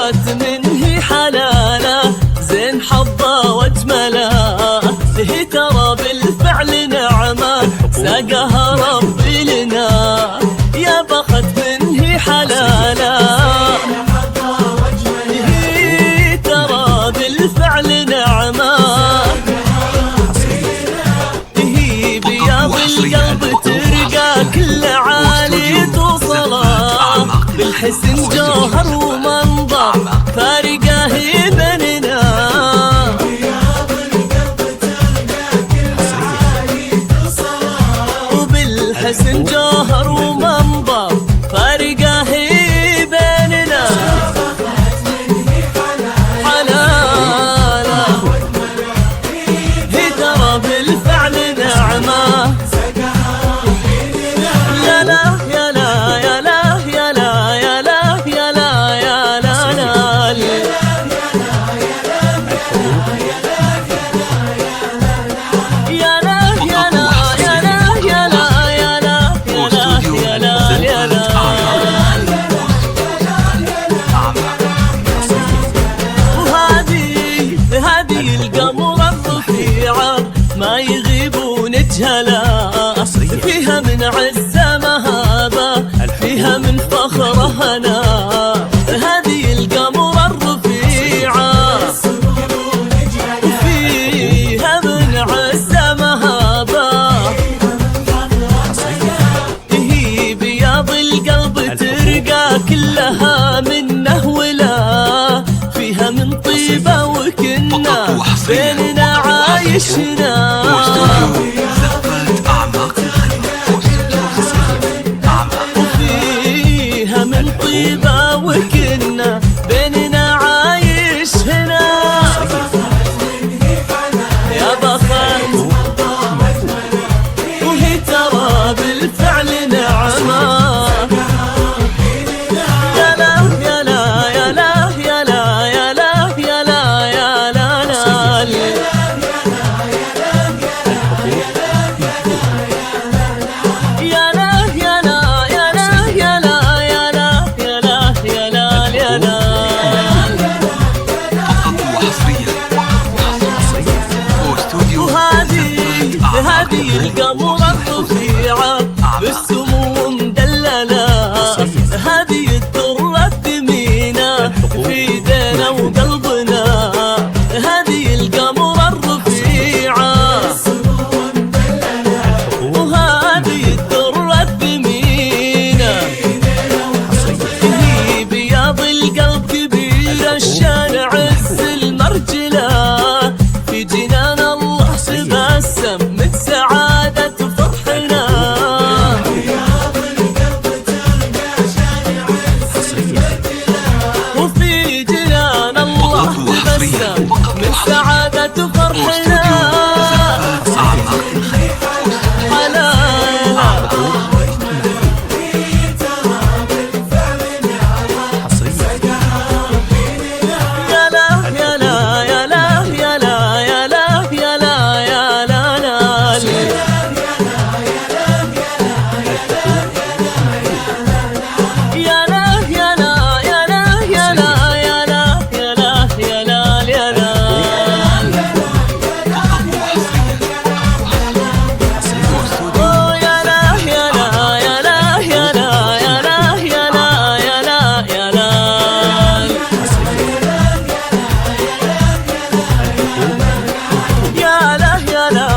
بخت منه حلاله زين حظه واجمله هي ترى بالفعل نعمه ساقها ربي لنا يا بخت منه حلاله هي ترى بالفعل نعمه هي بياض القلب ترقى كل عالي توصله بالحسن جوهر ومنظر فارقه هي بيننا وبالحسن جوهر ومنظر فارقه هي بيننا حلاله هي ترى بالفعل نعمه يا لا يا لا يا لا يا لا يا لا يا لا يا لا لا يا لا يا لا يا لا يا لا يا لا يا لا يا لا وهذه القمر الرفيعة ما يغيبون جهلا فيها من عزة مهابة فيها من فخر هنا هذه القمر الرفيعة فيها من عزة مهابة هي بياض القلب ترقى كلها منه ولا فيها من طيبة وكنا بيننا عايشنا وفيها من طيبة وكنا بيننا عايش هنا يا بخت وهي ترى بالفعل نعمة يا لا يا لا يا لا يا لا يا لا يا لا يا لا لا يا لا يا لا يا لا يا لا يا لا يا لا يا لا يا لا وهذه القمر الرفيعة بالسمو مدللة هذه الدرة الثمينة في ايدينا وقلبنا هذه القمر الرفيعة وهذه الدرة الثمينة هي بياض القلب كبير الشان عز المرجلة في جنان الله تبسم من سعادة فرحنا وفي جنان الله تبسم من سعادة فرحنا يا لا يا لا يا لا يا لا يا لا يا لا يا لا لا يا لا يا لا يا لا يا لا يا لا يا لا يا لا يا لا يا لا